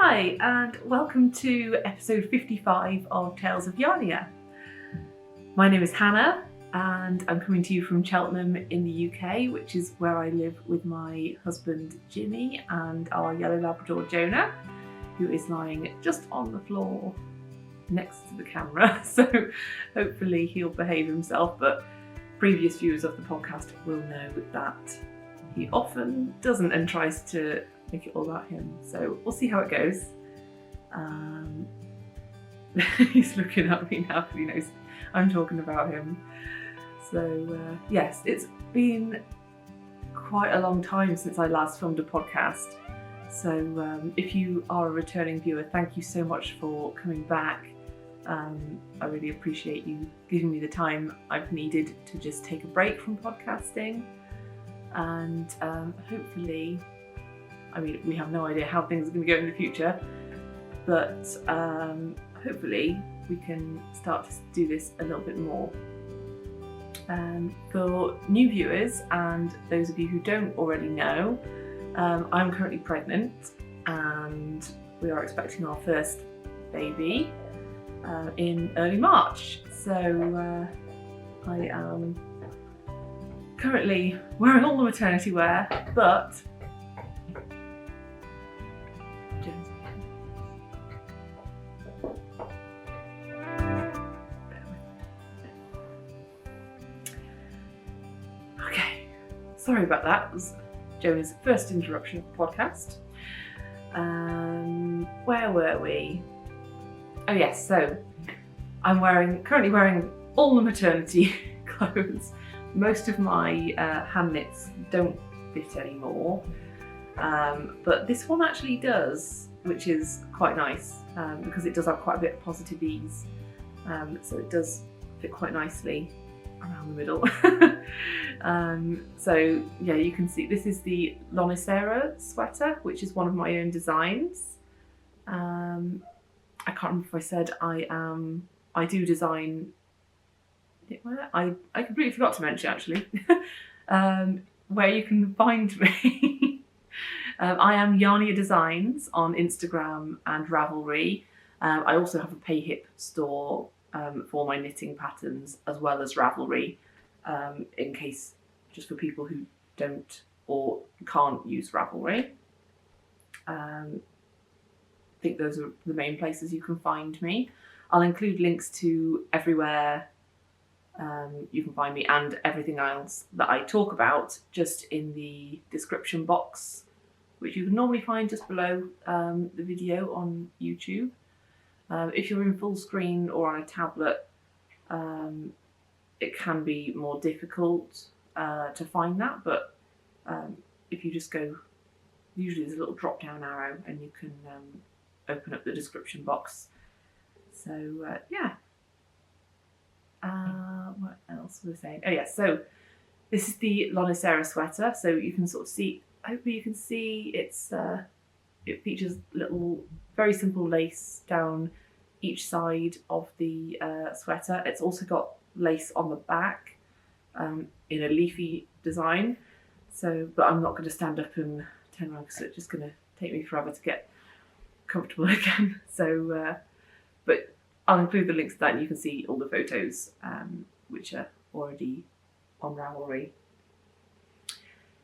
Hi, and welcome to episode 55 of Tales of Yarnia. My name is Hannah, and I'm coming to you from Cheltenham in the UK, which is where I live with my husband Jimmy and our yellow Labrador Jonah, who is lying just on the floor next to the camera, so hopefully he'll behave himself, but previous viewers of the podcast will know that he often doesn't and tries to make it all about him, so we'll see how it goes. He's looking at me now because he knows I'm talking about him. So yes, it's been quite a long time since I last filmed a podcast, so if you are a returning viewer, thank you so much for coming back. I really appreciate you giving me the time I've needed to just take a break from podcasting, and hopefully, I mean, we have no idea how things are going to go in the future, but hopefully we can start to do this a little bit more. For new viewers and those of you who don't already know, I'm currently pregnant and we are expecting our first baby in early March. So I am currently wearing all the maternity wear, but sorry about that. It was Jonah's first interruption of the podcast. Where were we? Oh yes, so I'm currently wearing all the maternity clothes. Most of my hand knits don't fit anymore, but this one actually does, which is quite nice because it does have quite a bit of positive ease. So it does fit quite nicely around the middle. So yeah, you can see this is the Yarnia sweater, which is one of my own designs. I can't remember if I said I do design knitwear. I completely forgot to mention actually where you can find me. I am Yarnia Designs on Instagram and Ravelry. I also have a PayHip store for my knitting patterns, as well as Ravelry, in case, just for people who don't or can't use Ravelry. I think those are the main places you can find me. I'll include links to everywhere you can find me and everything else that I talk about just in the description box, which you can normally find just below the video on YouTube. If you're in full screen or on a tablet, it can be more difficult to find that, but if you just go, usually there's a little drop down arrow and you can open up the description box. So yeah. What else was I saying? Oh yeah, so this is the Yarnia sweater, so you can sort of see, hopefully you can see it features little very simple lace down each side of the sweater. It's also got lace on the back in a leafy design. So, but I'm not going to stand up and turn around because it's just going to take me forever to get comfortable again. So, but I'll include the links to that and you can see all the photos which are already on Ravelry.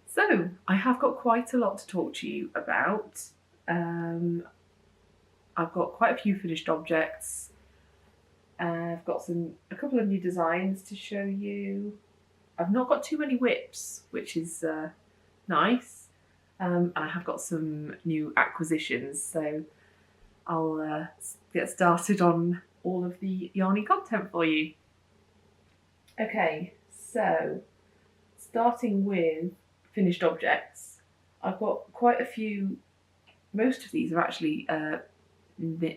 So, I have got quite a lot to talk to you about. I've got quite a few finished objects. I've got a couple of new designs to show you. I've not got too many whips, which is nice. And I have got some new acquisitions, so I'll get started on all of the Yarny content for you. Okay, so starting with finished objects, I've got quite a few. Most of these are actually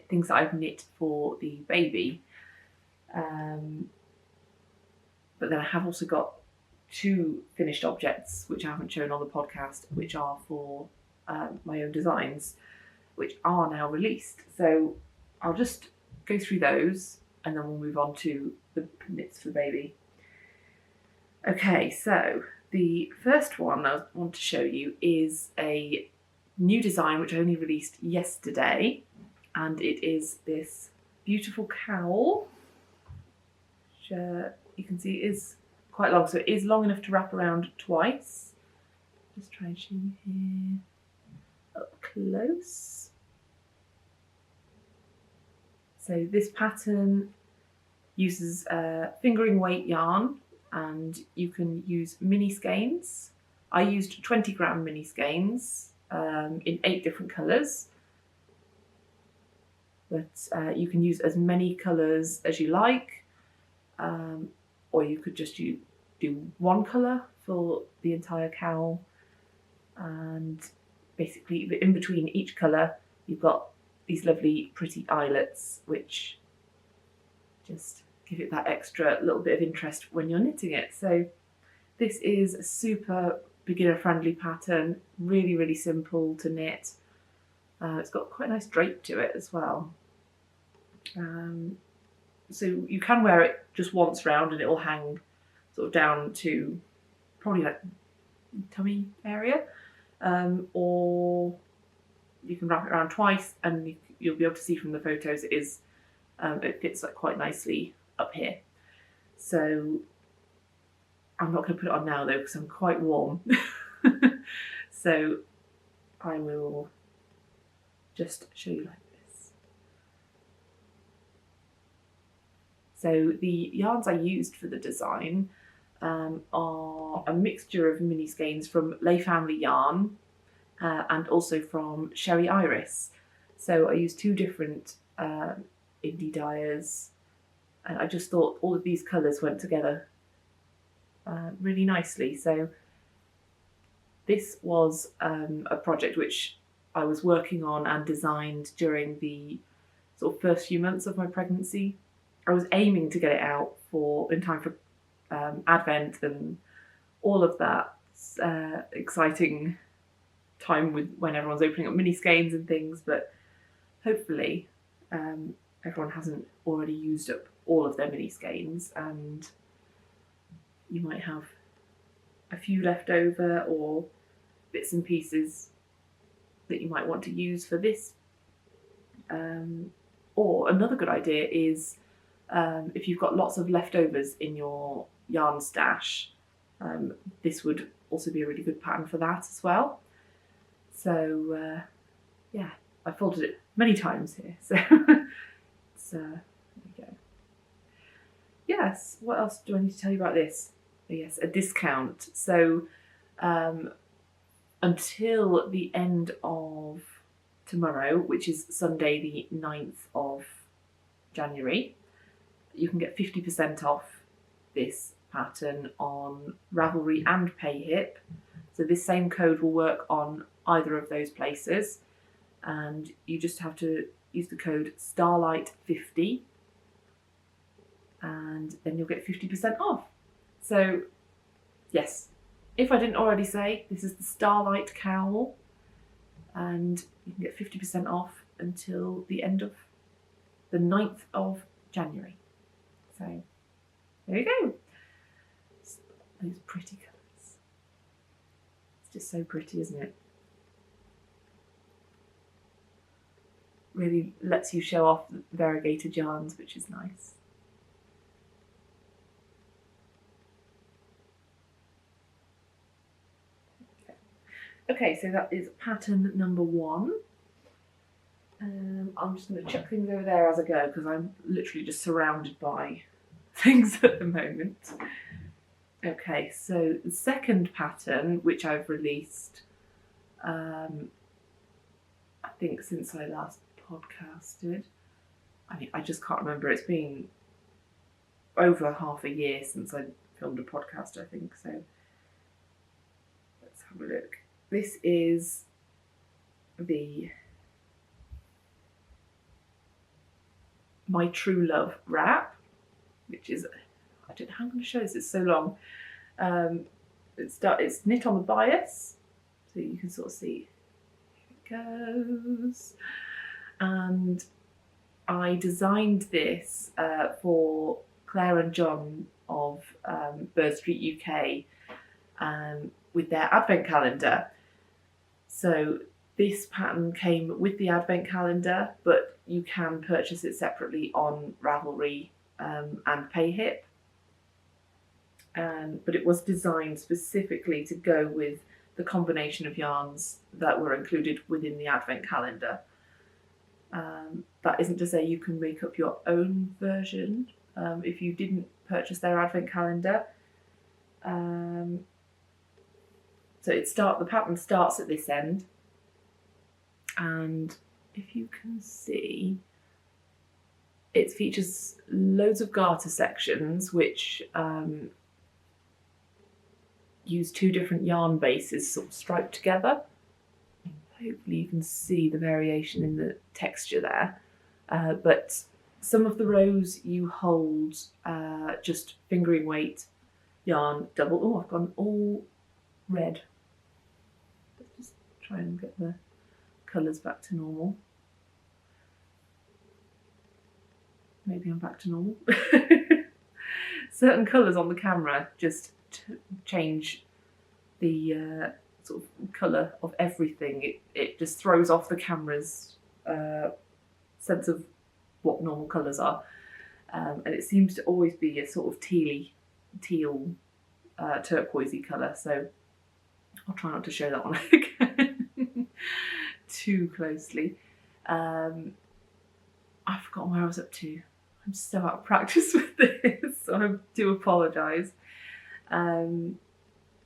things that I've knit for the baby, but then I have also got two finished objects which I haven't shown on the podcast, which are for my own designs, which are now released. So I'll just go through those and then we'll move on to the knits for the baby. Okay, so the first one I want to show you is a new design which I only released yesterday, and it is this beautiful cowl. Which, you can see it is quite long, so it is long enough to wrap around twice. Just try and show you here up close. So this pattern uses fingering weight yarn, and you can use mini skeins. I used 20-gram mini skeins in 8 different colours, but you can use as many colours as you like, or you could just do one colour for the entire cowl, and basically in between each colour you've got these lovely pretty eyelets which just give it that extra little bit of interest when you're knitting it. So this is a super beginner friendly pattern, really, really simple to knit. It's got quite a nice drape to it as well. So you can wear it just once round and it will hang sort of down to probably like tummy area, or you can wrap it around twice, and you'll be able to see from the photos it fits like quite nicely up here. So I'm not going to put it on now though because I'm quite warm. So I will just show you like this. So the yarns I used for the design are a mixture of mini skeins from Lay Family Yarn and also from Sherry Iris. So I used 2 different indie dyers, and I just thought all of these colours went together really nicely. So this was a project which I was working on and designed during the sort of first few months of my pregnancy. I was aiming to get it out in time for Advent and all of that exciting time when everyone's opening up mini skeins and things, but hopefully everyone hasn't already used up all of their mini skeins, and you might have a few left over or bits and pieces that you might want to use for this. Or another good idea is if you've got lots of leftovers in your yarn stash, this would also be a really good pattern for that as well. So yeah, I folded it many times here, so there we go. Yes, what else do I need to tell you about this? Yes, a discount. So until the end of tomorrow, which is Sunday the 9th of January, you can get 50% off this pattern on Ravelry and Payhip. So this same code will work on either of those places, and you just have to use the code Starlight50 and then you'll get 50% off. So yes, if I didn't already say, this is the Starlight cowl, and you can get 50% off until the end of the 9th of January. So there you go. Those pretty colours. It's just so pretty, isn't it? Really lets you show off variegated yarns, which is nice. Okay, so that is pattern number 1. I'm just going to chuck things over there as I go because I'm literally just surrounded by things at the moment. Okay, so the second pattern, which I've released, I think since I last podcasted. I just can't remember. It's been over half a year since I filmed a podcast, I think. So let's have a look. This is the My True Love wrap, which is, I don't know how I'm going to show this, it's so long. It's knit on the bias, so you can sort of see, here it goes. And I designed this for Claire and John of Bird Street UK with their advent calendar. So This pattern came with the advent calendar, but you can purchase it separately on Ravelry and Payhip. But it was designed specifically to go with the combination of yarns that were included within the advent calendar. That isn't to say you can make up your own version if you didn't purchase their advent calendar. So the pattern starts at this end, and if you can see, it features loads of garter sections which use two different yarn bases sort of striped together. Hopefully you can see the variation in the texture there. But some of the rows you hold just fingering weight yarn double. Oh, I've gone all red. Let's just try and get the colours back to normal. Maybe I'm back to normal. Certain colours on the camera just change the sort of colour of everything. It just throws off the camera's sense of what normal colours are. And it seems to always be a sort of teal turquoisey colour. So I'll try not to show that one again too closely. I've forgotten where I was up to. I'm so out of practice with this, so I do apologise.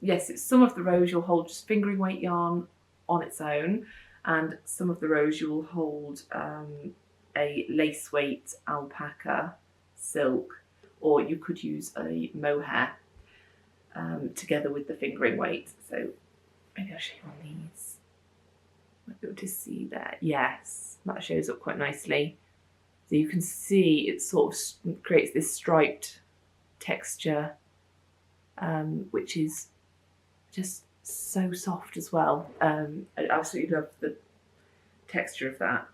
Yes, it's some of the rows you'll hold just fingering weight yarn on its own, and some of the rows you'll hold a lace weight alpaca silk, or you could use a mohair together with the fingering weight. So maybe I'll show you on these. Might be able to see there. Yes, that shows up quite nicely. So you can see it sort of creates this striped texture, which is just so soft as well. I absolutely love the texture of that.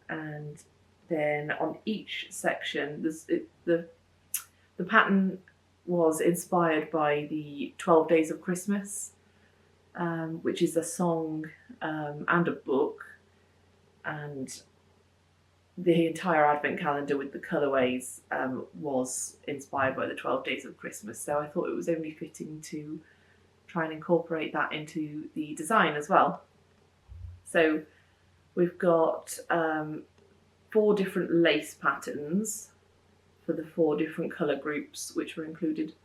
And then on each section, the pattern was inspired by the 12 Days of Christmas, which is a song and a book, and the entire advent calendar with the colourways was inspired by the 12 Days of Christmas. So I thought it was only fitting to try and incorporate that into the design as well. So we've got 4 different lace patterns for the 4 different colour groups which were included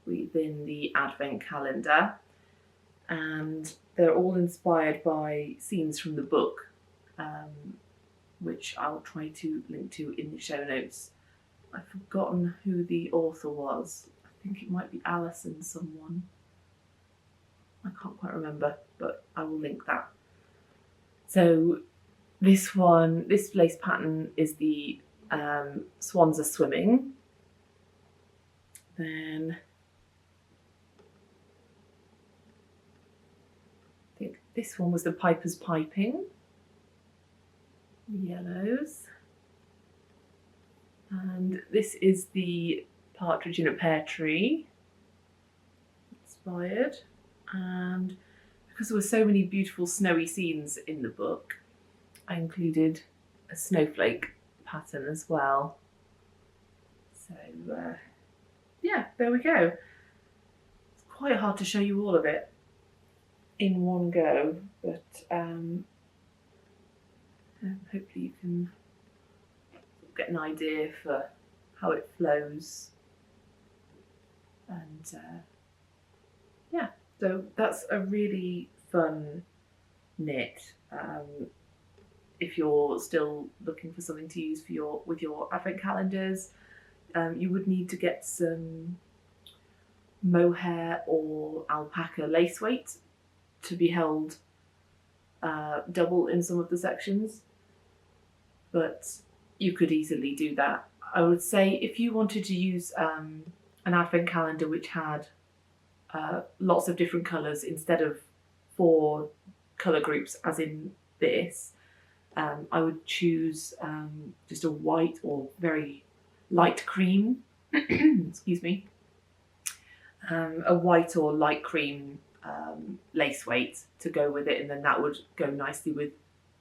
within the advent calendar, and they're all inspired by scenes from the book, which I'll try to link to in the show notes. I've forgotten who the author was. I think it might be Alison someone. I can't quite remember, but I will link that. So this lace pattern is the Swans Are Swimming. Then I think this one was the Piper's Piping. Yellows. And this is the Partridge in a Pear Tree, inspired. And because there were so many beautiful snowy scenes in the book, I included a snowflake pattern as well. So yeah, there we go. It's quite hard to show you all of it in one go, but hopefully you can get an idea for how it flows. And yeah, so that's a really fun knit. If you're still looking for something to use for with your advent calendars, you would need to get some mohair or alpaca lace weight to be held double in some of the sections, but you could easily do that. I would say if you wanted to use an advent calendar which had lots of different colours instead of 4 colour groups as in this, I would choose just a white or very light cream, excuse me, a white or light cream lace weight to go with it, and then that would go nicely with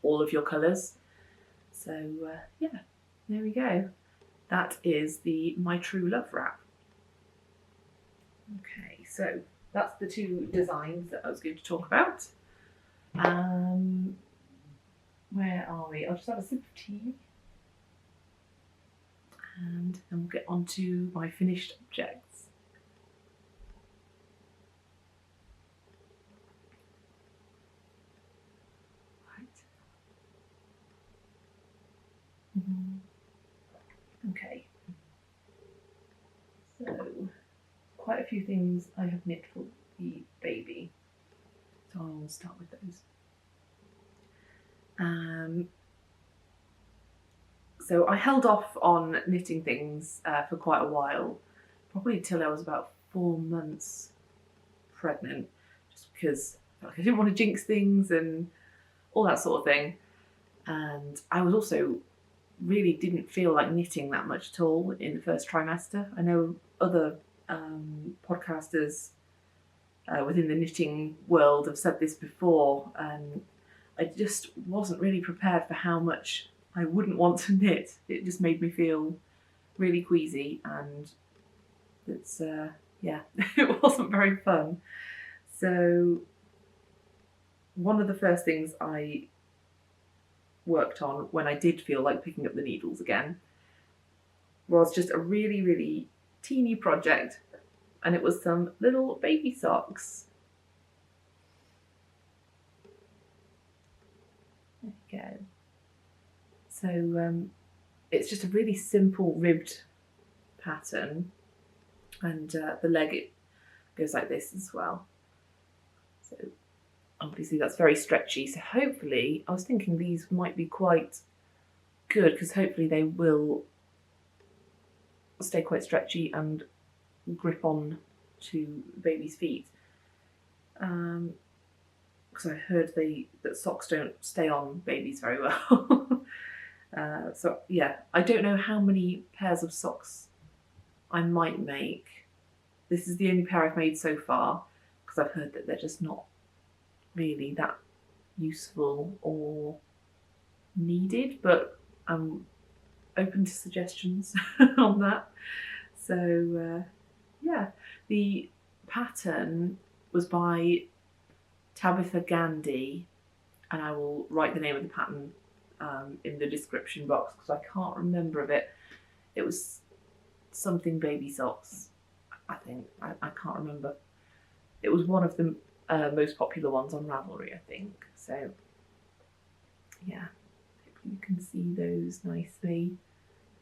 all of your colours. So yeah, there we go. That is the My True Love wrap. Okay, so that's the two designs that I was going to talk about. Where are we? I'll just have a sip of tea. And then we'll get on to my finished objects. Okay, so quite a few things I have knit for the baby, so I'll start with those. So I held off on knitting things for quite a while, probably till I was about 4 months pregnant, just because I didn't want to jinx things and all that sort of thing. And I was also really didn't feel like knitting that much at all in the first trimester. I know other podcasters within the knitting world have said this before, and I just wasn't really prepared for how much I wouldn't want to knit. It just made me feel really queasy, and it's yeah, it wasn't very fun. So one of the first things I worked on when I did feel like picking up the needles again was just a really, really teeny project, and it was some little baby socks. There you go. So it's just a really simple ribbed pattern, and the leg, it goes like this as well. So obviously that's very stretchy, so hopefully, I was thinking these might be quite good because hopefully they will stay quite stretchy and grip on to the baby's feet. Because I heard that socks don't stay on babies very well. So yeah, I don't know how many pairs of socks I might make. This is the only pair I've made so far, because I've heard that they're just not really that useful or needed, but I'm open to suggestions on that. So yeah, the pattern was by Tabitha Gandhi, and I will write the name of the pattern in the description box because I can't remember of it. It was something baby socks, I think. I can't remember. It was one of the most popular ones on Ravelry, I think. So yeah, hopefully you can see those nicely.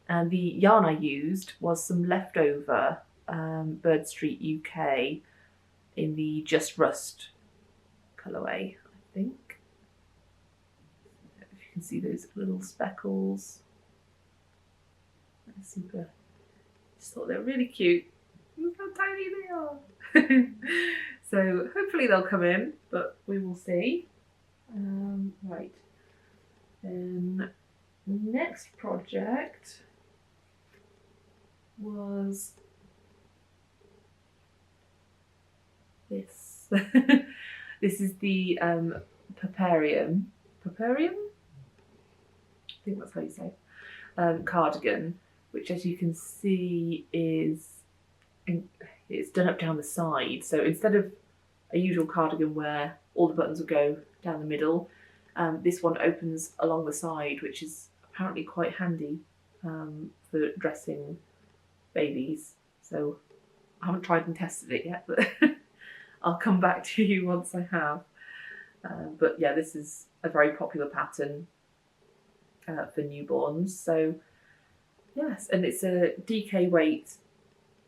And the yarn I used was some leftover Bird Street UK in the Just Rust colourway, I think. If you can see those little speckles. They're super. Just thought they were really cute. Look how tiny they are. So hopefully they'll come in, but we will see. Right. Then next project was this. This is the Paparium. Paparium? I think that's how you say it. Cardigan, which, as you can see, it's done up down the side. So instead of a usual cardigan where all the buttons would go down the middle, this one opens along the side, which is apparently quite handy for dressing babies. So I haven't tried and tested it yet, but I'll come back to you once I have. But yeah, this is a very popular pattern for newborns. So yes, and it's a DK weight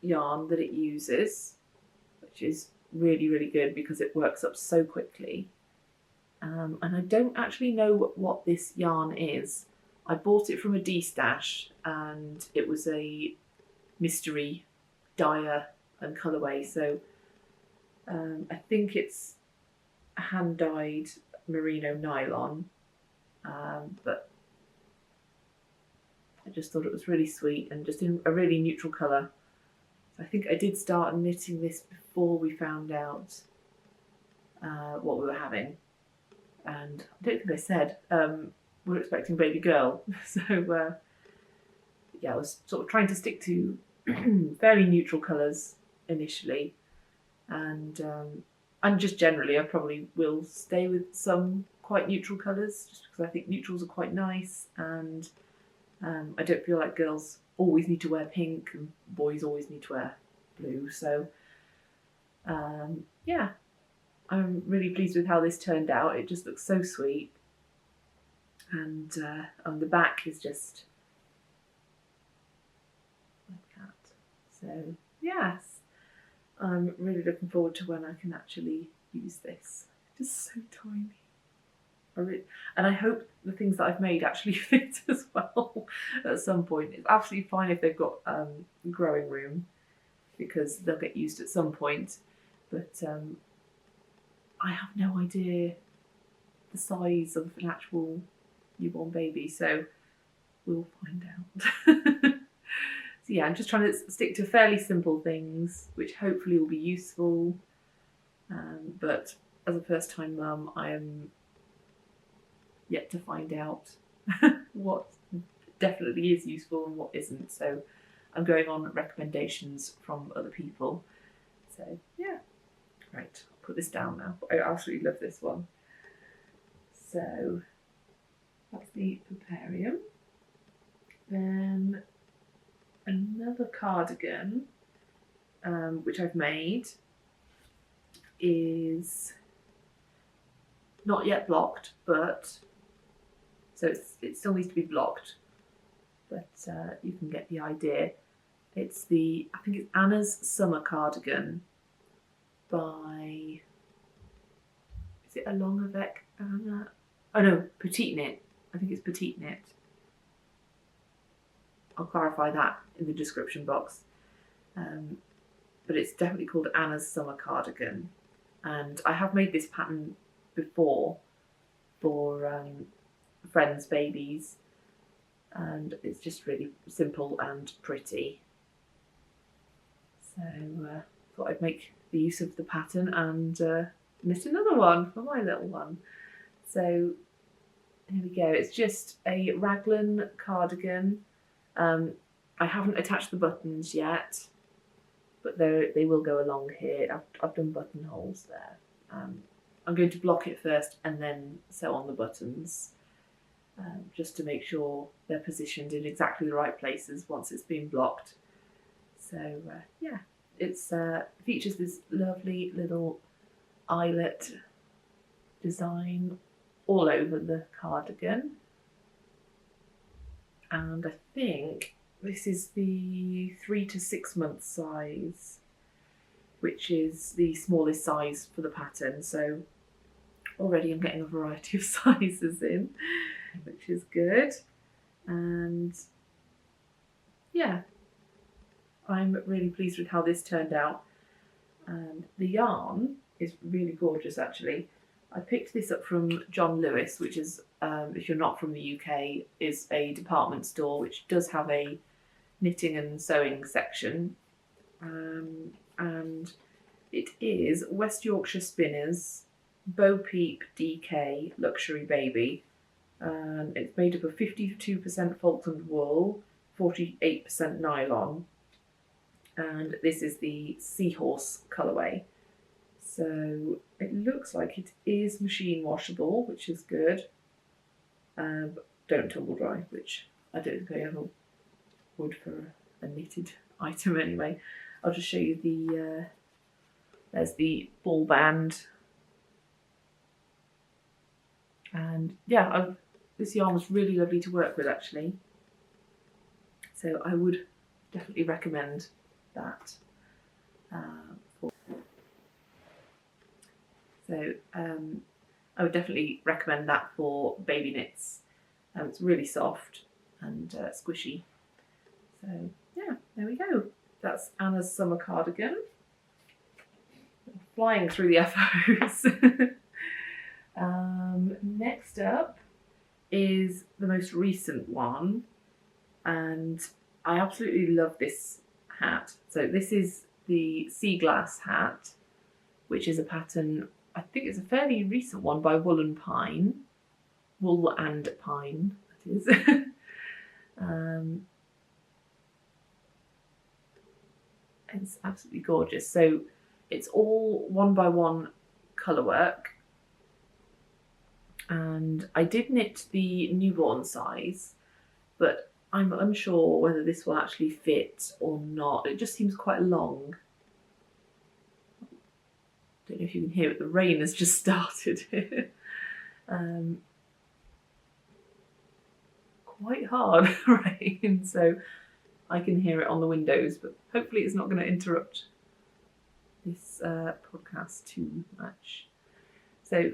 yarn that it uses, which is really, really good because it works up so quickly. And I don't actually know what this yarn is. I bought it from a D-stash, and it was a mystery dyer and colourway. So I think it's hand-dyed merino nylon, but I just thought it was really sweet and just in a really neutral colour. So I think I did start knitting this before we found out what we were having. And I don't think I said we're expecting a baby girl. So yeah, I was sort of trying to stick to fairly neutral colours initially, and just generally I probably will stay with some quite neutral colours just because I think neutrals are quite nice, and I don't feel like girls always need to wear pink and boys always need to wear blue. So yeah, I'm really pleased with how this turned out. It just looks so sweet, and on the back is just like that. So yes, I'm really looking forward to when I can actually use this. It's just so tiny. And I hope the things that I've made actually fit as well at some point. It's absolutely fine if they've got growing room, because they'll get used at some point. But I have no idea the size of an actual newborn baby, so we'll find out. So yeah, I'm just trying to stick to fairly simple things, which hopefully will be useful. But as a first-time mum, I am yet to find out what definitely is useful and what isn't. So I'm going on recommendations from other people. So yeah, right, I'll put this down now. I absolutely love this one. So that's the Puparium. Then another cardigan, which I've made, is not yet blocked, but so it still needs to be blocked, but you can get the idea. It's I think it's Anna's Summer Cardigan by, is it Along Avec Anna? Oh no, Petite Knit. I think it's Petite Knit. I'll clarify that in the description box. But it's definitely called Anna's Summer Cardigan. And I have made this pattern before for friends' babies, and it's just really simple and pretty. So thought I'd make the use of the pattern and knit another one for my little one. So here we go. It's just a raglan cardigan. I haven't attached the buttons yet, but they will go along here. I've done buttonholes there. I'm going to block it first and then sew on the buttons, just to make sure they're positioned in exactly the right places once it's been blocked. So yeah, it's features this lovely little eyelet design all over the cardigan, and I think this is the 3 to 6 month size, which is the smallest size for the pattern. So already I'm getting a variety of sizes in, which is good. And yeah, I'm really pleased with how this turned out. And the yarn is really gorgeous, actually. I picked this up from John Lewis, which is, if you're not from the UK, is a department store which does have a knitting and sewing section. And it is West Yorkshire Spinners Bo Peep DK Luxury Baby. It's made up of 52% Falkland wool, 48% nylon, and this is the Seahorse colourway. So it looks like it is machine washable, which is good. But don't tumble dry, which I don't think I ever would for a knitted item anyway. I'll just show you there's the ball band. And yeah, this yarn was really lovely to work with, actually. So I would definitely recommend that. I would definitely recommend that for baby knits. It's really soft and squishy. So yeah, there we go. That's Anna's Summer Cardigan. Flying through the FOs. Next up is the most recent one, and I absolutely love this hat. So this is the Sea Glass hat, which is a pattern I think it's a fairly recent one by Wool and Pine. Wool and Pine, that is. It's absolutely gorgeous. So it's all 1x1 colour work. And I did knit the newborn size, but I'm unsure whether this will actually fit or not. It just seems quite long. Don't know if you can hear it, the rain has just started. Quite hard rain, so I can hear it on the windows, but hopefully it's not going to interrupt this podcast too much. So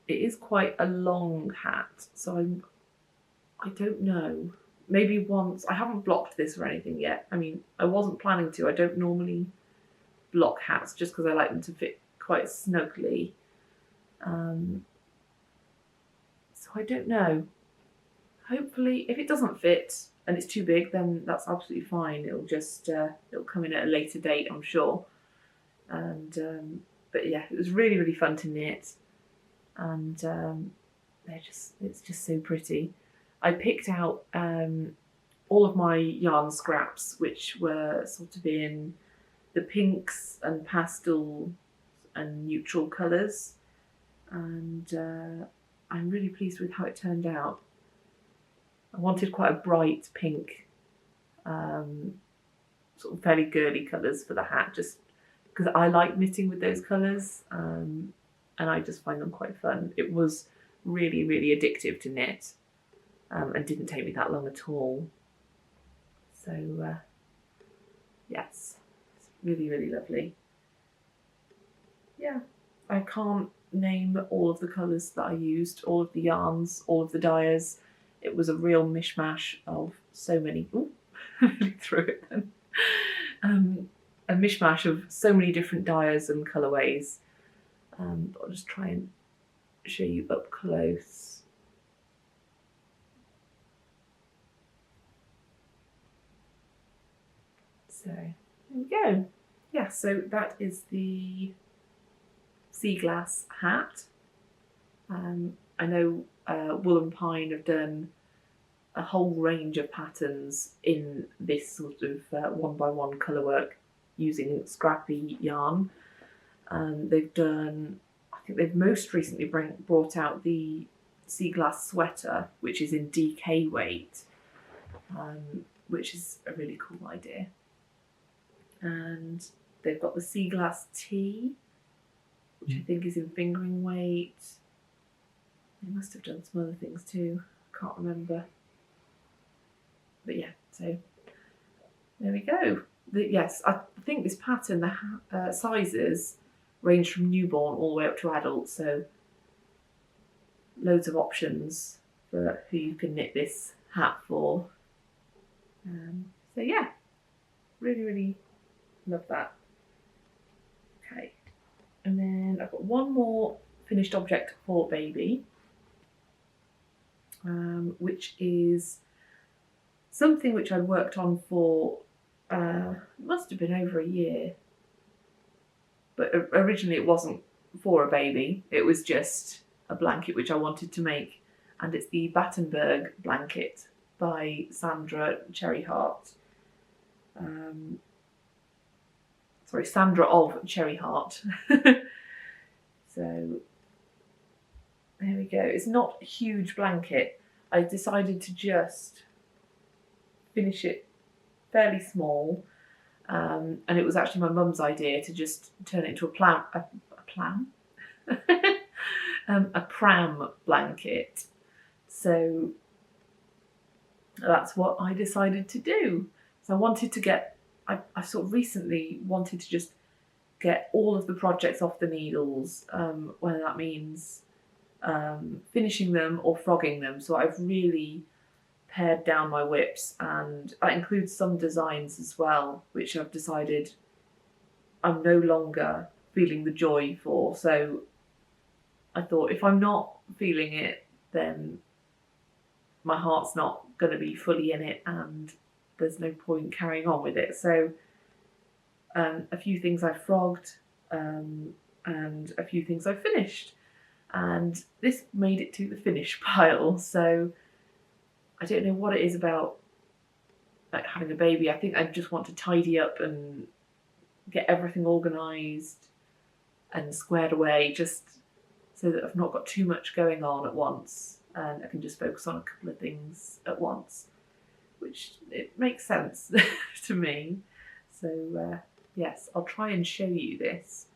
it is quite a long hat, so I don't know. Maybe once, I haven't blocked this or anything yet. I mean, I wasn't planning to. I don't normally block hats just because I like them to fit quite snugly. So I don't know. Hopefully, if it doesn't fit and it's too big, then that's absolutely fine. It'll just it'll come in at a later date, I'm sure. And but yeah, it was really, really fun to knit, and it's just so pretty. I picked out all of my yarn scraps, which were sort of in the pinks and pastel and neutral colours, and I'm really pleased with how it turned out. I wanted quite a bright pink, sort of fairly girly colours for the hat, just because I like knitting with those colours, and I just find them quite fun. It was really, really addictive to knit, and didn't take me that long at all. So yes, it's really, really lovely. Yeah, I can't name all of the colours that I used, all of the yarns, all of the dyers. It was a real mishmash of so many. Ooh, threw it then. A mishmash of so many different dyers and colourways. But I'll just try and show you up close. So there we go. Yeah, so that is the sea glass hat. I know Wool and Pine have done a whole range of patterns in this sort of 1x1 colour work using scrappy yarn. They've done, I think they've most recently brought out the sea glass sweater, which is in DK weight, which is a really cool idea. And they've got the sea glass tee, which I think is in fingering weight. They must have done some other things too, can't remember. But yeah, so there we go. Yes, I think this pattern, the sizes range from newborn all the way up to adult, so loads of options for who you can knit this hat for. So yeah, really, really love that. Okay, and then I've got one more finished object for baby, which is something which I'd worked on for, must have been over a year. But originally it wasn't for a baby, it was just a blanket which I wanted to make. And it's the Battenberg blanket by Sandra Cherry Heart. Sorry, Sandra of Cherry Heart. So there we go. It's not a huge blanket. I decided to just finish it fairly small, and it was actually my mum's idea to just turn it into a pram blanket. So that's what I decided to do. So I wanted to get, I sort of recently wanted to just get all of the projects off the needles, whether that means finishing them or frogging them. So I've really pared down my whips, and that includes some designs as well, which I've decided I'm no longer feeling the joy for. So I thought, if I'm not feeling it, then my heart's not going to be fully in it, and there's no point carrying on with it. So a few things I frogged, and a few things I've finished. And this made it to the finish pile. So I don't know what it is about like having a baby. I think I just want to tidy up and get everything organised and squared away, just so that I've not got too much going on at once and I can just focus on a couple of things at once, which it makes sense to me. So yes, I'll try and show you this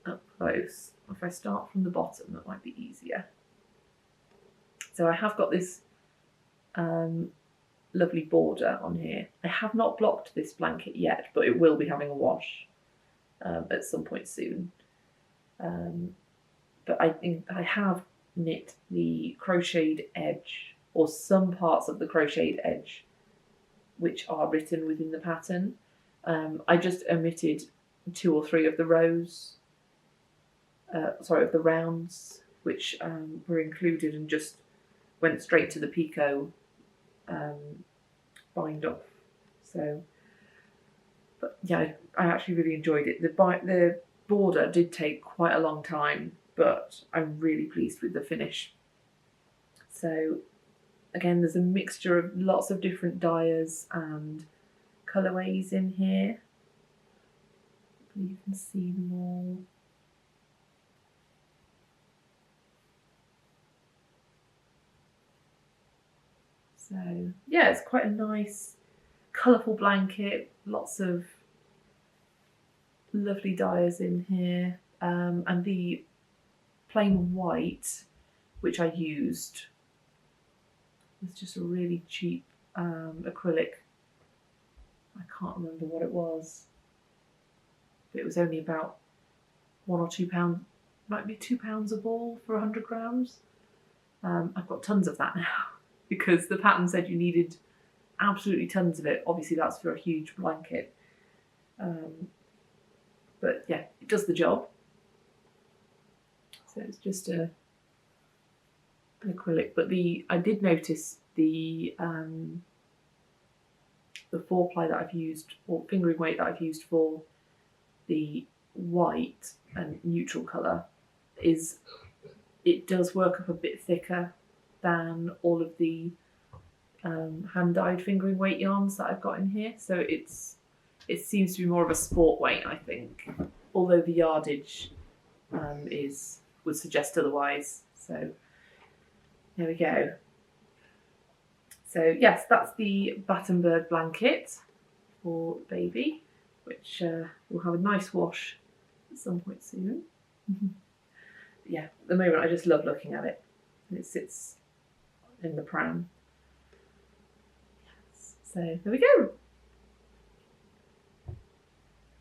up close. If I start from the bottom, that might be easier. So I have got this lovely border on here. I have not blocked this blanket yet, but it will be having a wash at some point soon. But I think I have knit the crocheted edge, or some parts of the crocheted edge, which are written within the pattern. I just omitted 2 or 3 of the rows, of the rounds, which were included, and just went straight to the picot bind off. So, but yeah, I actually really enjoyed it. The border did take quite a long time, but I'm really pleased with the finish. So again, there's a mixture of lots of different dyers and colourways in here. You can see them all. So yeah, it's quite a nice colourful blanket, lots of lovely dyers in here, and the plain white, which I used, was just a really cheap acrylic. I can't remember what it was, but it was only about £1 or £2, might be £2 a ball for 100 grams. I've got tons of that now because the pattern said you needed absolutely tons of it. Obviously that's for a huge blanket. But yeah, it does the job. So it's just an acrylic, but I did notice the 4-ply that I've used, or fingering weight that I've used for the white and neutral colour, it does work up a bit thicker than all of the hand-dyed fingering weight yarns that I've got in here. So it seems to be more of a sport weight, I think, although the yardage would suggest otherwise. So there we go. So yes, that's the Battenberg blanket for baby, which will have a nice wash at some point soon. Yeah, at the moment I just love looking at it. It sits in the pram. Yes. So there we go.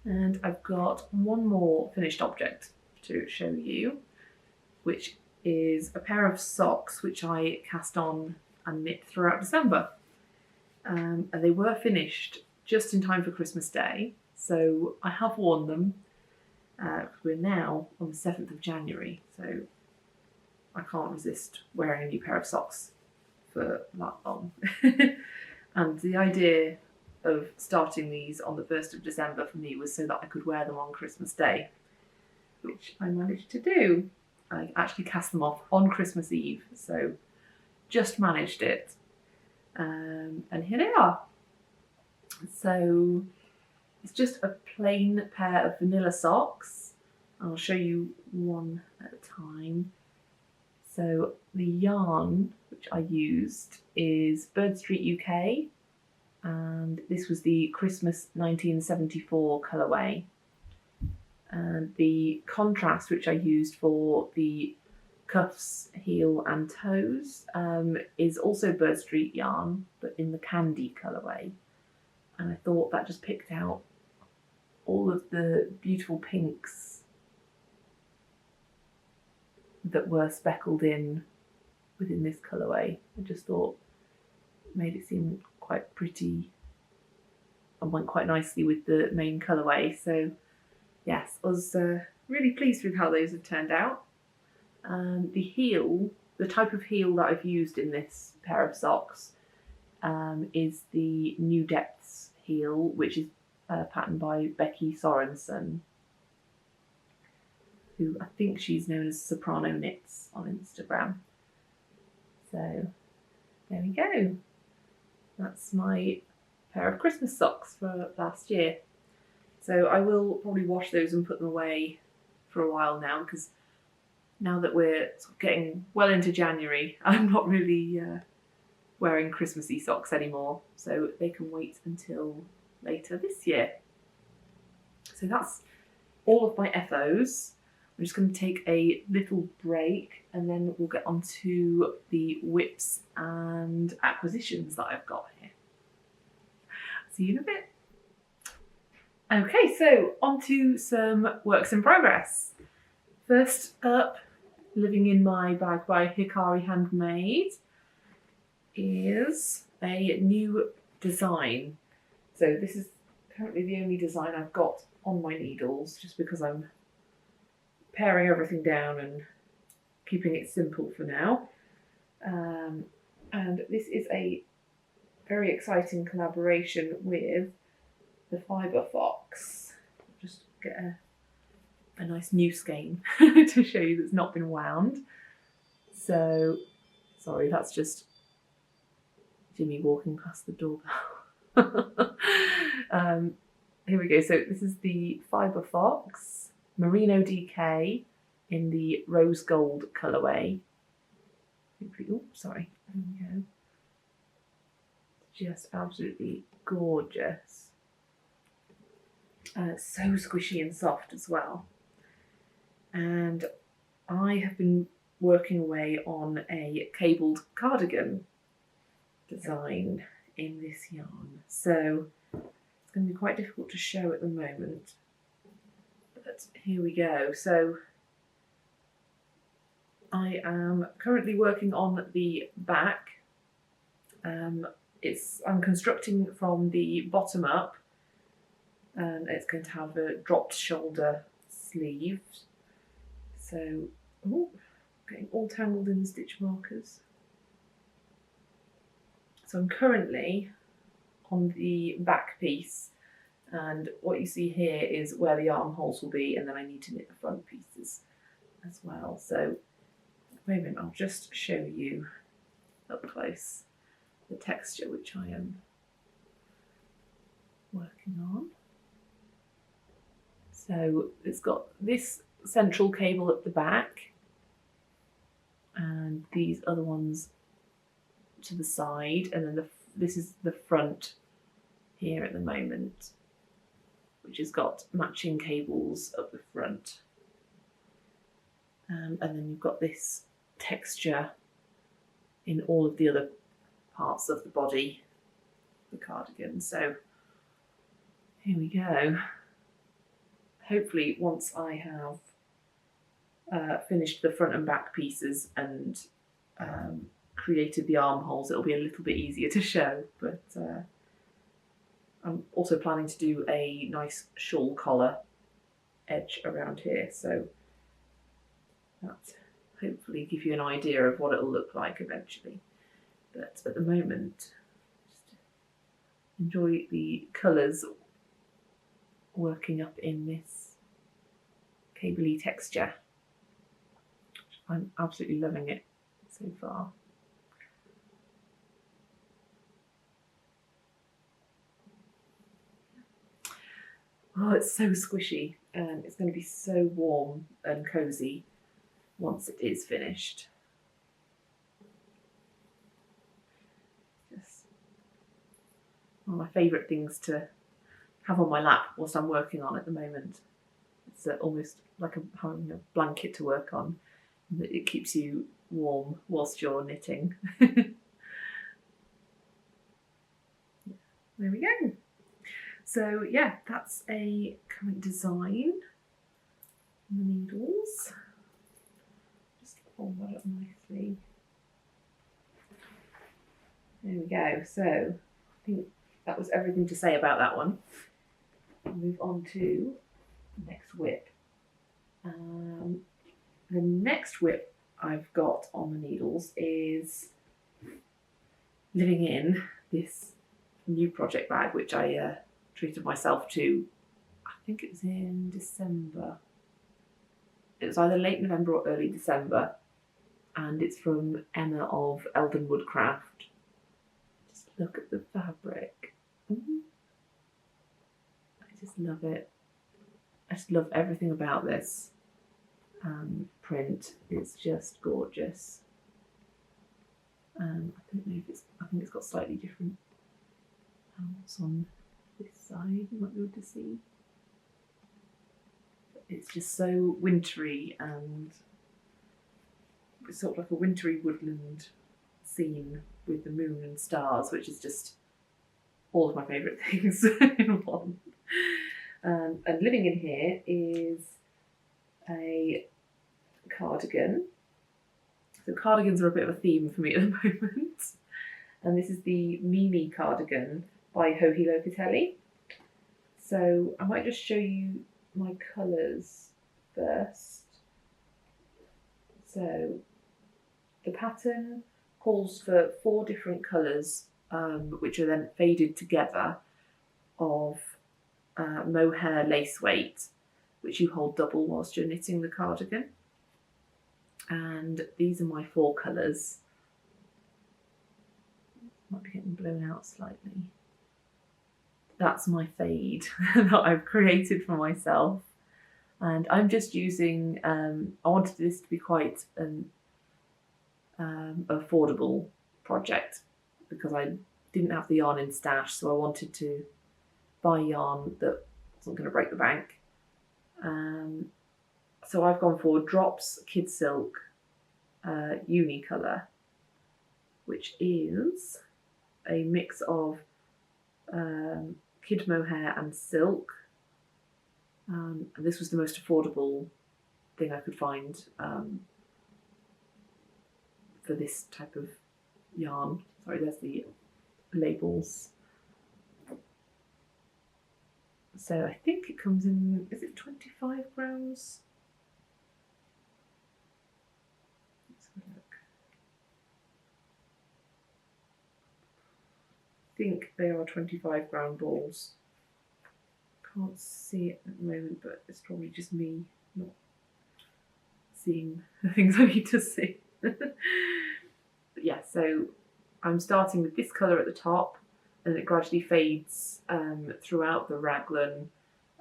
And I've got one more finished object to show you, which is a pair of socks which I cast on and knit throughout December. And they were finished just in time for Christmas Day, so I have worn them. We're now on the 7th of January, so I can't resist wearing a new pair of socks for that long. And the idea of starting these on the 1st of December for me was so that I could wear them on Christmas Day, which I managed to do. I actually cast them off on Christmas Eve, so just managed it. And here they are. So it's just a plain pair of vanilla socks. I'll show you one at a time. So the yarn which I used is Bird Street UK, and this was the Christmas 1974 colourway. And the contrast which I used for the cuffs, heel and toes is also Bird Street yarn, but in the candy colourway. And I thought that just picked out all of the beautiful pinks that were speckled in within this colourway. I just thought it made it seem quite pretty and went quite nicely with the main colourway. So yes, I was really pleased with how those have turned out. The heel, the type of heel that I've used in this pair of socks is the New Depths heel, which is patterned by Becky Sorensen, who I think she's known as Soprano Knits on Instagram. So there we go. That's my pair of Christmas socks for last year. So I will probably wash those and put them away for a while now, because now that we're sort of getting well into January, I'm not really wearing Christmassy socks anymore, so they can wait until later this year. So that's all of my FOs. I'm just going to take a little break and then we'll get on to the whips and acquisitions that I've got here. See you in a bit. Okay, so on to some works in progress. First up, living in my bag by Hikari Handmade, is a new design. So this is currently the only design I've got on my needles, just because I'm paring everything down and keeping it simple for now. And this is a very exciting collaboration with the Fibre Fox. Just get a nice new skein to show you that's not been wound. So, sorry, that's just Jimmy walking past the doorbell. Here we go. So this is the Fibre Fox Merino DK in the rose gold colourway. Oh, sorry. There we go. Just absolutely gorgeous. So squishy and soft as well. And I have been working away on a cabled cardigan design in this yarn. So it's going to be quite difficult to show at the moment. But here we go. So I am currently working on the back. I'm constructing from the bottom up, and it's going to have a dropped shoulder sleeve. So, getting all tangled in the stitch markers. So I'm currently on the back piece, and what you see here is where the armholes will be, and then I need to knit the front pieces as well. So at the moment I'll just show you up close the texture which I am working on. So it's got this central cable at the back and these other ones to the side, and then this is the front here at the moment, which has got matching cables up the front. And then you've got this texture in all of the other parts of the body, the cardigan. So here we go. Hopefully once I have finished the front and back pieces and created the armholes, it'll be a little bit easier to show. But I'm also planning to do a nice shawl collar edge around here, so that hopefully give you an idea of what it'll look like eventually. But at the moment, just enjoy the colours working up in this cabley texture. I'm absolutely loving it so far. Oh, it's so squishy, and it's going to be so warm and cosy once it is finished. Just one of my favourite things to have on my lap whilst I'm working on at the moment. It's almost like having a blanket to work on. It keeps you warm whilst you're knitting. There we go. So yeah, that's a current design on the needles. Just fold that up nicely. There we go. So I think that was everything to say about that one. I'll move on to the next whip. The next whip I've got on the needles is living in this new project bag, which I treated myself to, I think it was in December. It was either late November or early December, and it's from Emma of Elden Woodcraft. Just look at the fabric. I just love it. I just love everything about this print. It's just gorgeous. I don't know if it's. I think it's got slightly different panels on this side. You might be able to see. But it's just so wintry, and it's sort of like a wintry woodland scene with the moon and stars, which is just all of my favourite things in one. And living in here is a cardigan. So cardigans are a bit of a theme for me at the moment. And this is the Mimi cardigan by Joji Locatelli. So I might just show you my colours first. So the pattern calls for 4 different colours, which are then faded together, of mohair lace weight, which you hold double whilst you're knitting the cardigan. And these are my 4 colours. Might be getting blown out slightly. That's my fade that I've created for myself. And I'm just using, I wanted this to be quite an affordable project because I didn't have the yarn in stash, so I wanted to buy yarn that wasn't going to break the bank. So I've gone for Drops Kid Silk Unicolor, which is a mix of kid mohair and silk. And this was the most affordable thing I could find for this type of yarn. Sorry, there's the labels. So I think it comes in, is it 25 grams? Let's have a look. I think they are 25 gram balls. Can't see it at the moment, but it's probably just me not seeing the things I need to see. But yeah, so I'm starting with this colour at the top, and it gradually fades throughout the raglan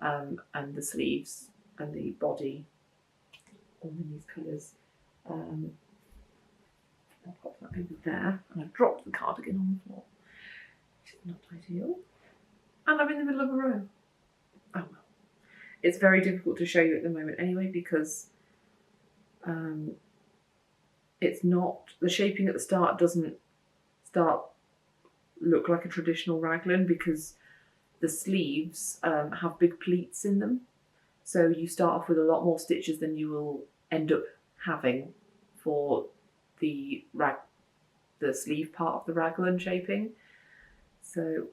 and the sleeves and the body, all in these colours. I'll pop that over there, and I've dropped the cardigan on the floor, which is not ideal. And I'm in the middle of a row. Oh well. It's very difficult to show you at the moment anyway, because it's not, the shaping at the start doesn't look like a traditional raglan because the sleeves have big pleats in them. So you start off with a lot more stitches than you will end up having for the sleeve part of the raglan shaping. So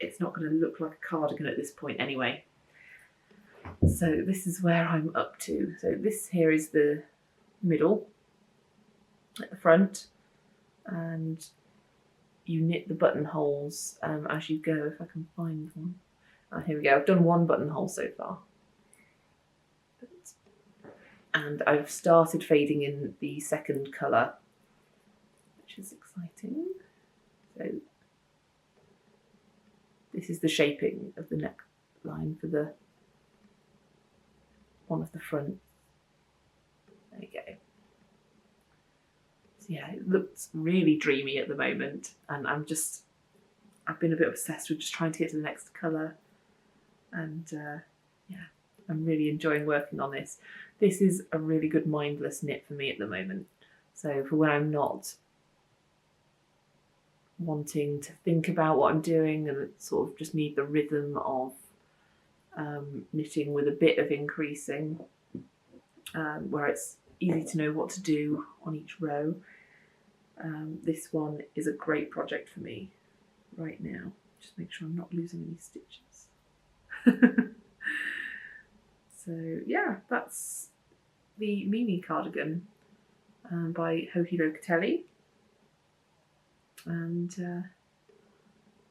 it's not going to look like a cardigan at this point anyway. So this is where I'm up to. So this here is the middle at the front, and you knit the buttonholes as you go, if I can find one. Here we go. I've done 1 buttonhole so far. And I've started fading in the second colour, which is exciting. So this is the shaping of the neckline for the one of the front. There you go. So yeah, it looks really dreamy at the moment, and I've been a bit obsessed with just trying to get to the next colour, and yeah, I'm really enjoying working on this. This is a really good mindless knit for me at the moment. So for when I'm not wanting to think about what I'm doing and sort of just need the rhythm of knitting with a bit of increasing, where it's easy to know what to do on each row. This one is a great project for me right now. Just make sure I'm not losing any stitches. So yeah, that's the Mimi cardigan by Joji Locatelli. And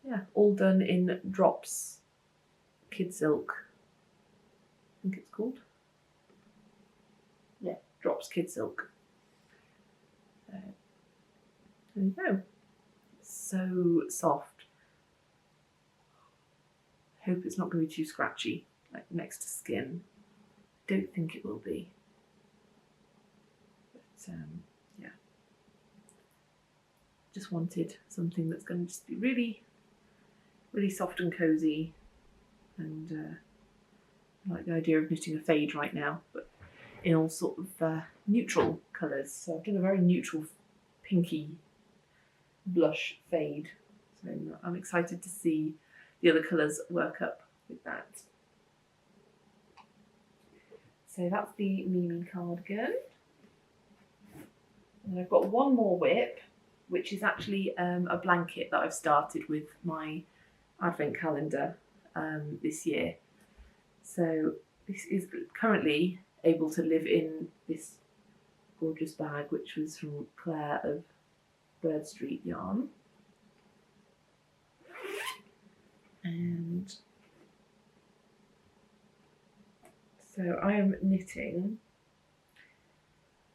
yeah, all done in Drops Kid Silk, I think it's called. Drops Kid Silk. So, there you go. So soft. Hope it's not going to be too scratchy, like next to skin. Don't think it will be. But yeah. Just wanted something that's going to just be really, really soft and cozy. And I like the idea of knitting a fade right now, but in all sort of neutral colours. So I've done a very neutral pinky blush fade. So I'm excited to see the other colours work up with that. So that's the Mimi cardigan. And I've got one more whip, which is actually a blanket that I've started with my advent calendar this year. So this is currently able to live in this gorgeous bag, which was from Claire of Bird Street Yarn. And so I am knitting,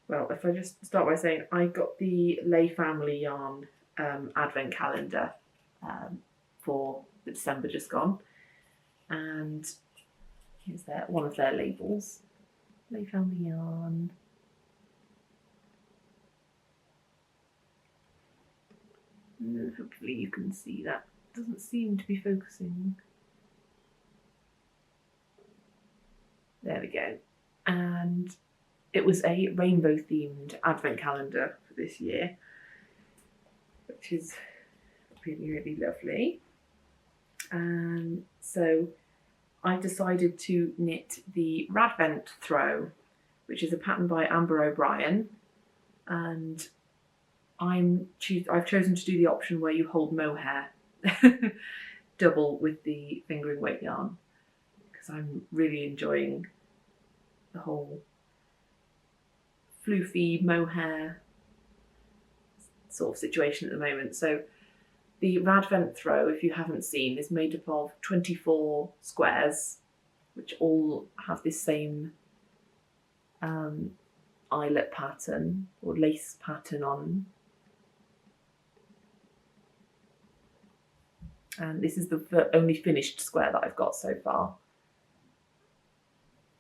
well, if I just start by saying I got the Lay Family Yarn advent calendar for the December just gone, and here's one of their labels, Lay Family Yarn. Hopefully you can see that. Doesn't seem to be focusing. There we go. And it was a rainbow themed advent calendar for this year, which is really, really lovely. And so I decided to knit the Radvent Throw, which is a pattern by Amber O'Brien, and I've chosen to do the option where you hold mohair double with the fingering weight yarn, because I'm really enjoying the whole floofy mohair sort of situation at the moment. So the Radvent Throw, if you haven't seen, is made up of 24 squares, which all have this same eyelet pattern or lace pattern on. And this is the only finished square that I've got so far.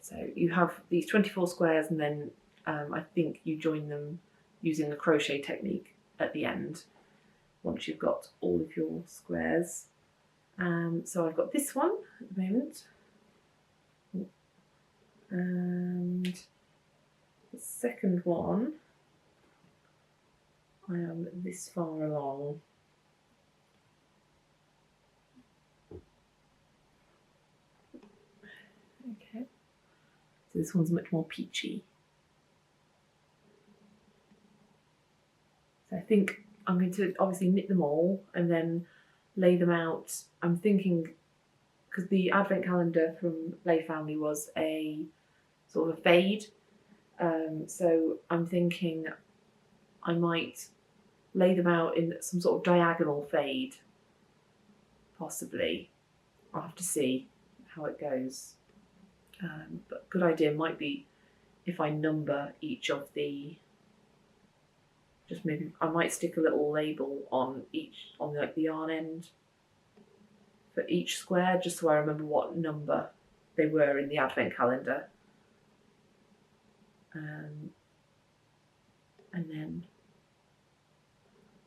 So you have these 24 squares, and then I think you join them using a crochet technique at the end, once you've got all of your squares. So I've got this one at the moment. And the second one, I am this far along. Okay, so this one's much more peachy. So I think I'm going to obviously knit them all and then lay them out. I'm thinking, because the advent calendar from Lay Family was a sort of a fade, so I'm thinking I might lay them out in some sort of diagonal fade, possibly. I'll have to see how it goes. But a good idea might be if I number each of the, just maybe I might stick a little label on like the yarn end for each square, just so I remember what number they were in the advent calendar. And then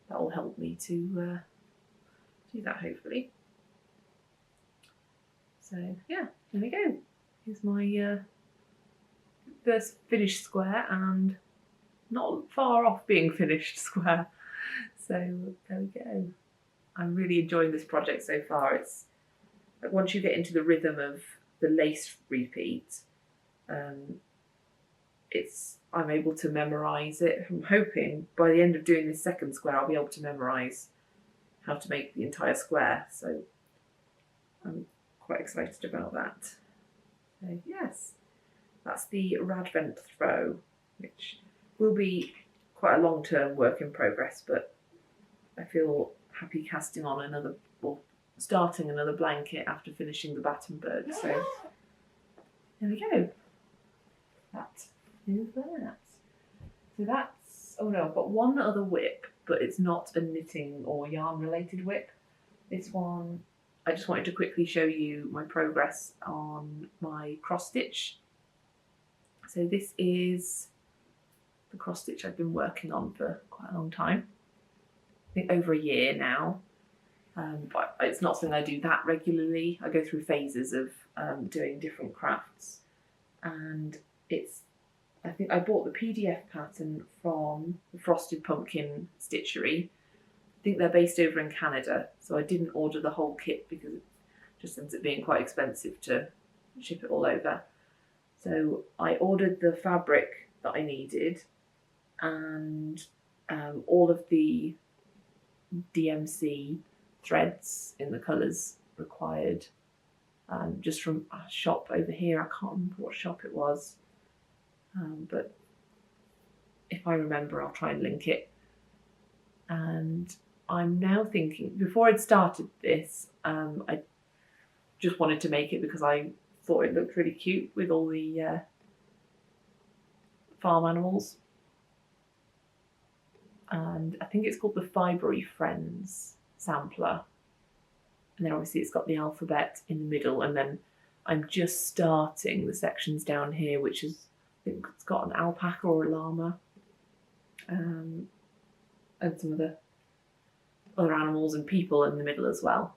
that will help me to do that, hopefully. So yeah, there we go. Here's my first finished square, and not far off being finished square. So there we go. I'm really enjoying this project so far. It's like once you get into the rhythm of the lace repeat, I'm able to memorise it. I'm hoping by the end of doing this second square I'll be able to memorise how to make the entire square. So I'm quite excited about that. So yes, that's the Radvent Throw, which will be quite a long-term work in progress, but I feel happy casting on another, or starting another blanket after finishing the Battenberg. So there we go. That is that. So that's, oh no, I've got one other whip, but it's not a knitting or yarn related whip. This one, I just wanted to quickly show you my progress on my cross stitch. So this is the cross stitch I've been working on for quite a long time. I think over a year now. But it's not something I do that regularly. I go through phases of doing different crafts, and I think I bought the PDF pattern from the Frosted Pumpkin Stitchery. I think they're based over in Canada, so I didn't order the whole kit because it just ends up being quite expensive to ship it all over. So I ordered the fabric that I needed and all of the DMC threads in the colours required, just from a shop over here. I can't remember what shop it was, but if I remember I'll try and link it. And I'm now thinking, before I'd started this, I just wanted to make it because I thought it looked really cute with all the farm animals. And I think it's called the Fibery Friends sampler. And then obviously it's got the alphabet in the middle, and then I'm just starting the sections down here, which is, I think it's got an alpaca or a llama, and some of the other animals and people in the middle as well.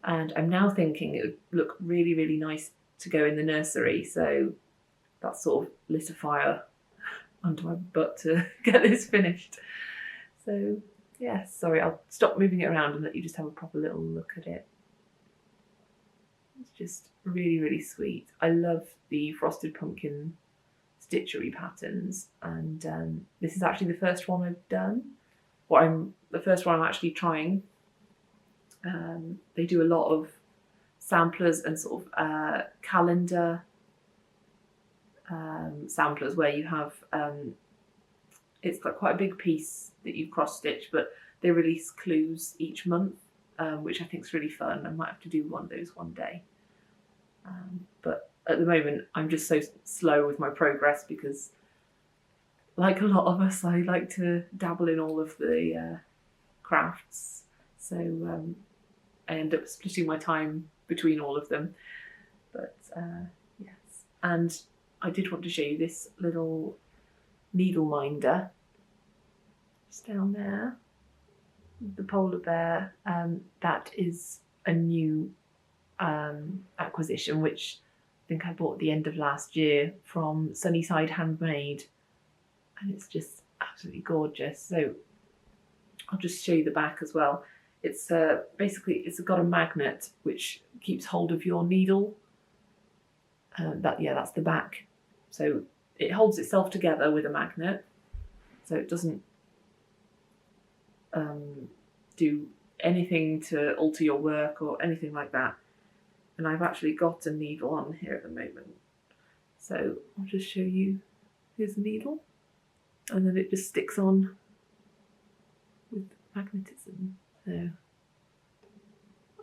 And I'm now thinking it would look really, really nice to go in the nursery, so that's sort of lit a fire under my butt to get this finished. So yeah, sorry, I'll stop moving it around and let you just have a proper little look at it. It's just really, really sweet. I love the Frosted Pumpkin Stitchery patterns, and this is actually the first one I've done. The first one I'm actually trying. They do a lot of samplers and sort of calendar samplers where you have it's like quite a big piece that you cross stitch, but they release clues each month, which I think is really fun. I might have to do one of those one day, but at the moment I'm just so slow with my progress because, like a lot of us, I like to dabble in all of the crafts, so I end up splitting my time between all of them. But yes, and I did want to show you this little needle minder just down there, the polar bear. That is a new acquisition, which I think I bought at the end of last year from Sunnyside Handmade, and it's just absolutely gorgeous. So I'll just show you the back as well. It's basically, it's got a magnet which keeps hold of your needle. That's the back. So it holds itself together with a magnet, so it doesn't do anything to alter your work or anything like that. And I've actually got a needle on here at the moment, so I'll just show you. Here's the needle, and then it just sticks on with magnetism. So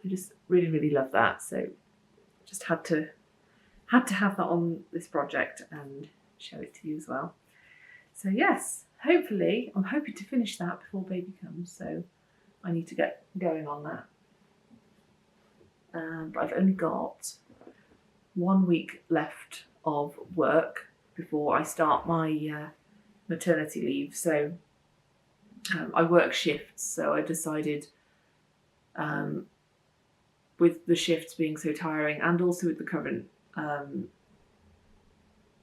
I just really, really love that. So just had to have that on this project and show it to you as well. So yes, hopefully, I'm hoping to finish that before baby comes, so I need to get going on that. But I've only got 1 week left of work before I start my maternity leave. So I work shifts, so I decided with the shifts being so tiring, and also with the current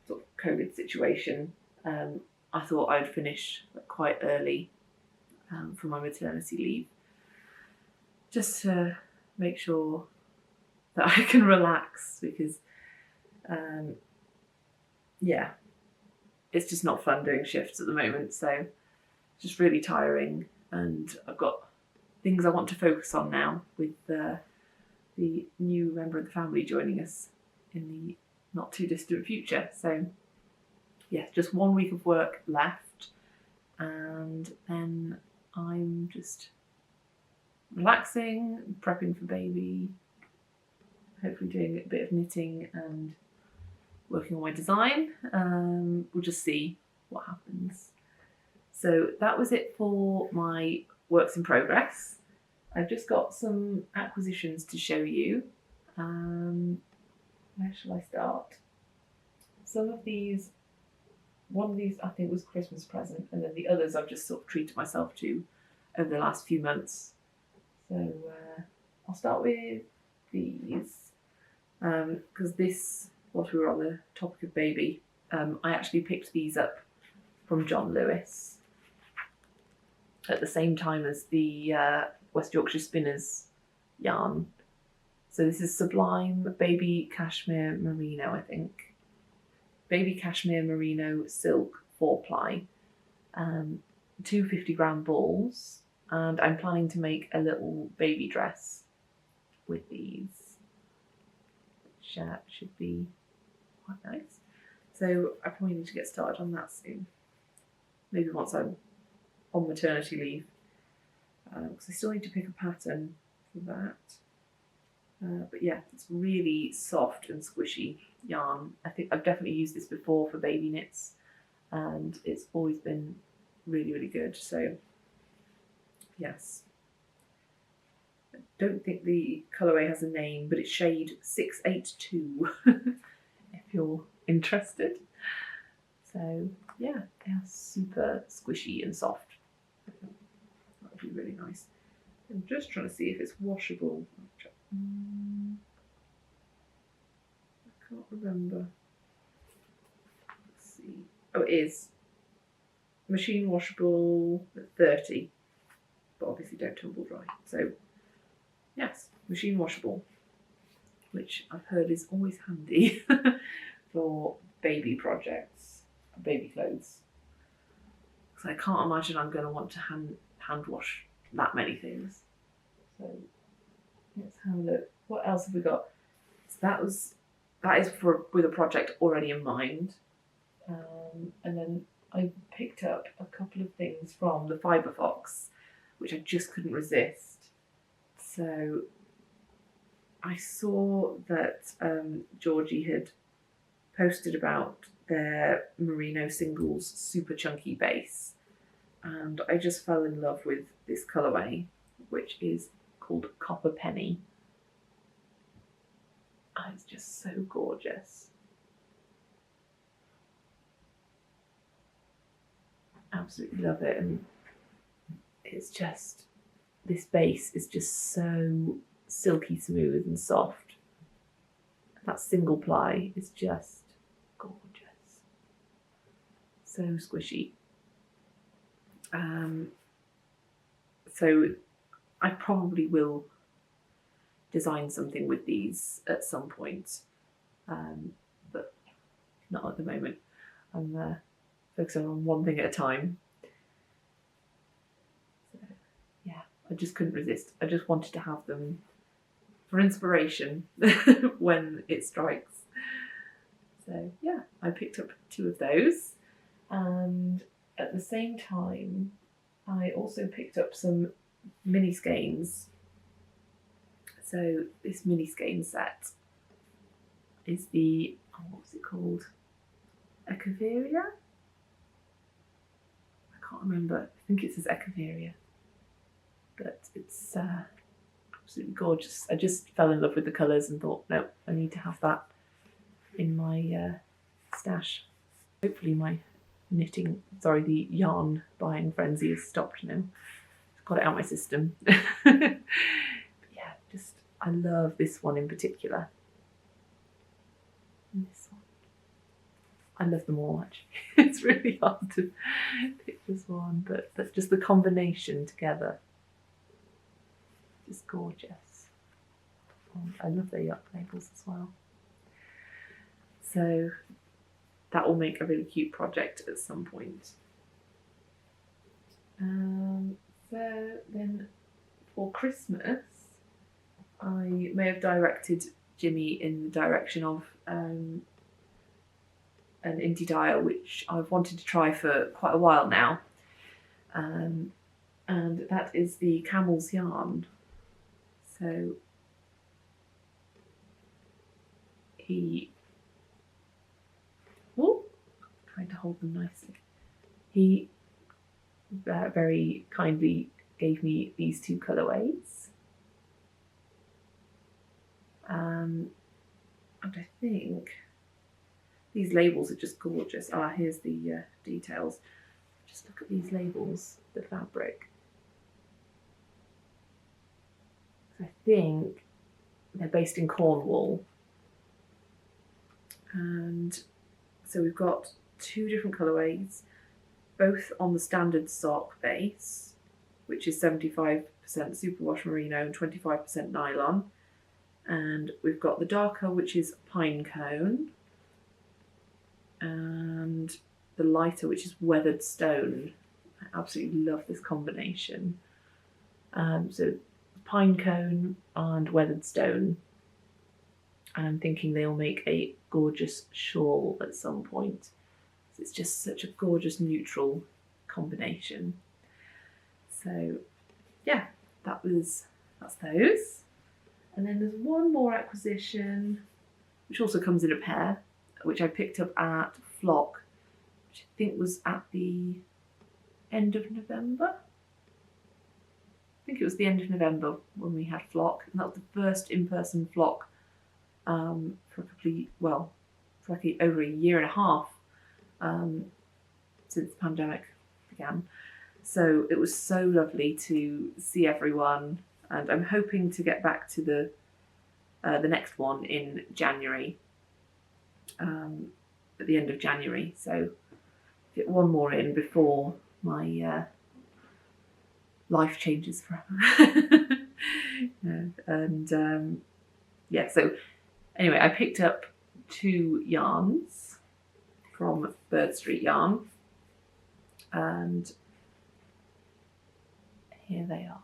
sort of COVID situation, I thought I'd finish quite early for my maternity leave, just to make sure that I can relax, because it's just not fun doing shifts at the moment, so it's just really tiring, and I've got things I want to focus on now with the new member of the family joining us in the not too distant future. So yeah, just 1 week of work left, and then I'm just relaxing, prepping for baby, hopefully doing a bit of knitting and working on my design. We'll just see what happens. So that was it for my works in progress. I've just got some acquisitions to show you. Where shall I start? Some of these, one of these I think was Christmas present, and then the others I've just sort of treated myself to over the last few months. So I'll start with these, because this, whilst we were on the topic of baby, I actually picked these up from John Lewis at the same time as the West Yorkshire Spinners yarn. So this is Sublime Baby Cashmere Merino, I think. Baby Cashmere Merino Silk 4-ply. 2 50-gram balls. And I'm planning to make a little baby dress with these, which should be quite nice. So I probably need to get started on that soon. Maybe once I'm on maternity leave. Because I still need to pick a pattern for that. But yeah, it's really soft and squishy yarn. I think I've definitely used this before for baby knits, and it's always been really, really good. So yes. I don't think the colourway has a name, but it's shade 682 if you're interested. So yeah, they are super squishy and soft. That would be really nice. I'm just trying to see if it's washable. I can't remember. Let's see. Oh, it is. Machine washable at 30, but obviously don't tumble dry. So yes, machine washable, which I've heard is always handy for baby projects, baby clothes. Because I can't imagine I'm going to want to hand wash that many things. So let's have a look. What else have we got? So that is with a project already in mind. And then I picked up a couple of things from the Fibre Fox, which I just couldn't resist. So I saw that Georgie had posted about their merino singles super chunky base, and I just fell in love with this colourway, which is called Copper Penny. Oh, it's just so gorgeous. Absolutely love it, and it's just, this base is just so silky smooth and soft. That single ply is just gorgeous. So squishy. So I probably will design something with these at some point, but not at the moment. I'm focusing on one thing at a time. So, yeah, I just couldn't resist. I just wanted to have them for inspiration when it strikes. So yeah, I picked up 2 of those, and at the same time I also picked up some mini skeins. So this mini skein set is the, what was it called? Echeveria? I can't remember. I think it says Echeveria. But it's absolutely gorgeous. I just fell in love with the colours and thought, no, I need to have that in my stash. Hopefully my the yarn buying frenzy has stopped now. Got it out of my system. Yeah, just, I love this one in particular. And this one. I love them all actually. It's really hard to pick this one, but that's just the combination together. Just gorgeous. I love their yuck labels as well. So that will make a really cute project at some point. So then for Christmas, I may have directed Jimmy in the direction of an indie dial, which I've wanted to try for quite a while now. And that is the Camel's Yarn. So he, trying to hold them nicely. he very kindly gave me these two colourways. And I think these labels are just gorgeous. Here's the details. Just look at these labels, the fabric. I think they're based in Cornwall. And so we've got two different colourways, both on the standard sock base, which is 75% superwash merino and 25% nylon. And we've got the darker, which is pine cone, and the lighter, which is weathered stone. I absolutely love this combination. So pine cone and weathered stone. And I'm thinking they'll make a gorgeous shawl at some point. It's just such a gorgeous neutral combination. So yeah, that's those. And then there's one more acquisition, which also comes in a pair, which I picked up at Flock, which I think was at the end of November. I think it was the end of November when we had Flock, and that was the first in-person Flock for like over a year and a half since the pandemic began. So it was so lovely to see everyone. And I'm hoping to get back to the next one in January, at the end of January. So get one more in before my life changes forever. So anyway, I picked up two yarns from Bird Street Yarn, and here they are.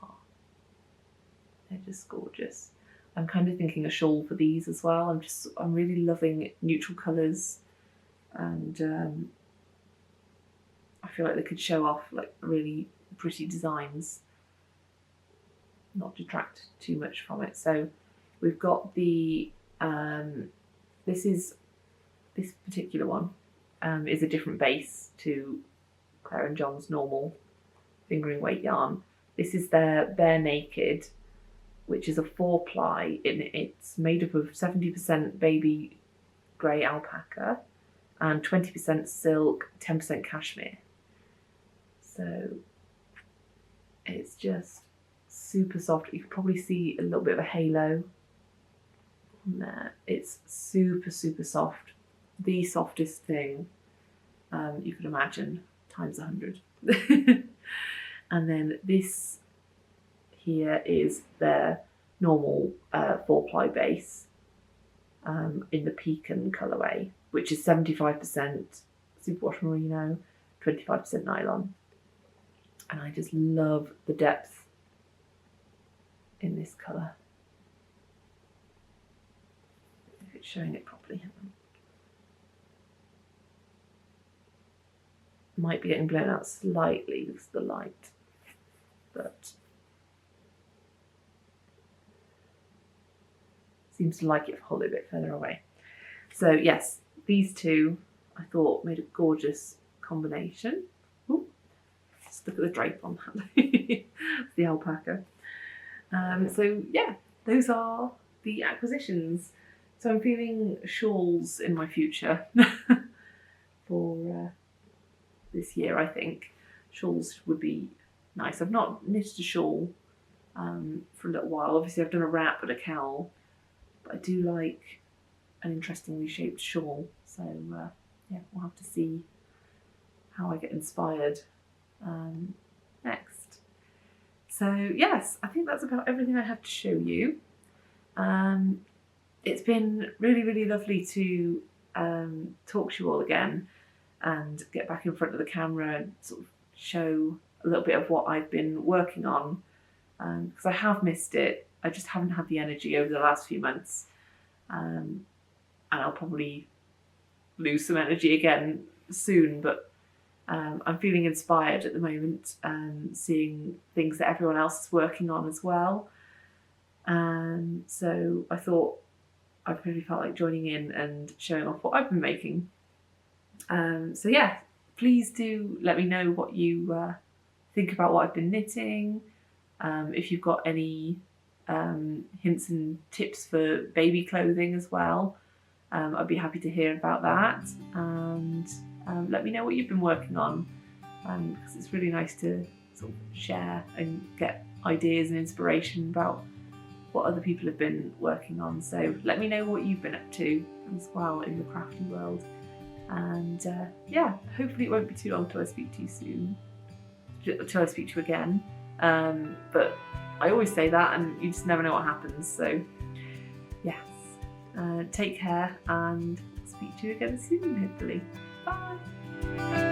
They're just gorgeous. I'm kind of thinking a shawl for these as well. I'm really loving neutral colours, and I feel like they could show off like really pretty designs, not detract too much from it. So we've got the this particular one is a different base to Claire and John's normal fingering weight yarn. This is their Bare Naked, which is a 4-ply. It's made up of 70% baby grey alpaca and 20% silk, 10% cashmere. So it's just super soft. You can probably see a little bit of a halo on there. It's super, super soft. The softest thing you could imagine, times 100. And then this here is their normal 4-ply base in the pecan colourway, which is 75% superwash merino, 25% nylon. And I just love the depth in this colour. If it's showing it properly. Might be getting blown out slightly because of the light, but seems to like it if I hold it a bit further away. So yes, these two I thought made a gorgeous combination. Ooh, just look at the drape on that. The alpaca. So yeah, those are the acquisitions. So I'm feeling shawls in my future for this year. I think shawls would be nice. I've not knitted a shawl for a little while. Obviously I've done a wrap and a cowl, but I do like an interestingly shaped shawl. So yeah, we'll have to see how I get inspired next. So yes, I think that's about everything I have to show you. It's been really, really lovely to talk to you all again and get back in front of the camera and sort of show a little bit of what I've been working on, because I have missed it. I just haven't had the energy over the last few months, and I'll probably lose some energy again soon, but I'm feeling inspired at the moment, seeing things that everyone else is working on as well. And so I thought I really felt like joining in and showing off what I've been making. So yeah, please do let me know what you think about what I've been knitting. If you've got any hints and tips for baby clothing as well, I'd be happy to hear about that. And let me know what you've been working on, because it's really nice to sort of share and get ideas and inspiration about what other people have been working on. So let me know what you've been up to as well in the crafty world. And yeah, hopefully it won't be too long till I speak to you soon, till I speak to you again. But I always say that and you just never know what happens. So yes, take care and speak to you again soon, hopefully. Bye.